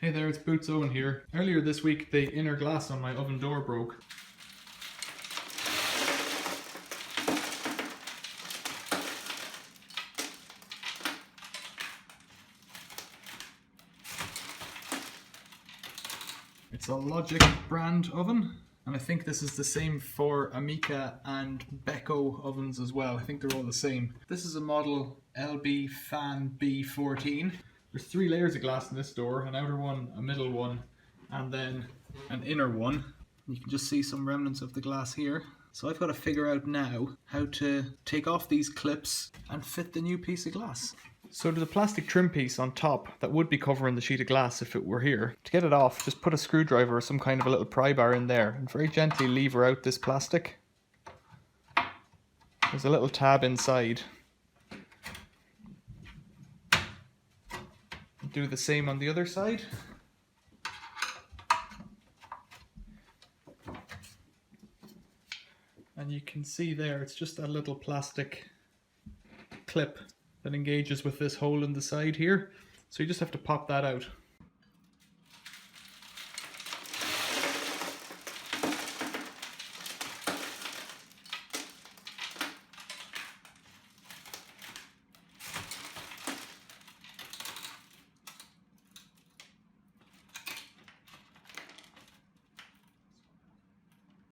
Hey there, it's Boots Owen here. Earlier this week the inner glass on my oven door broke. It's a Logik brand oven, and I think this is the same for Amica and Beko ovens as well. I think they're all the same. This is a model LBFANB14. There's 3 layers of glass in this door, an outer one, a middle one, and then an inner one. You can just see some remnants of the glass here. So I've got to figure out now how to take off these clips and fit the new piece of glass. So there's a plastic trim piece on top that would be covering the sheet of glass if it were here. To get it off, just put a screwdriver or some kind of a little pry bar in there and very gently lever out this plastic. There's a little tab inside. Do the same on the other side. And you can see there, it's just that little plastic clip that engages with this hole in the side here. So you just have to pop that out.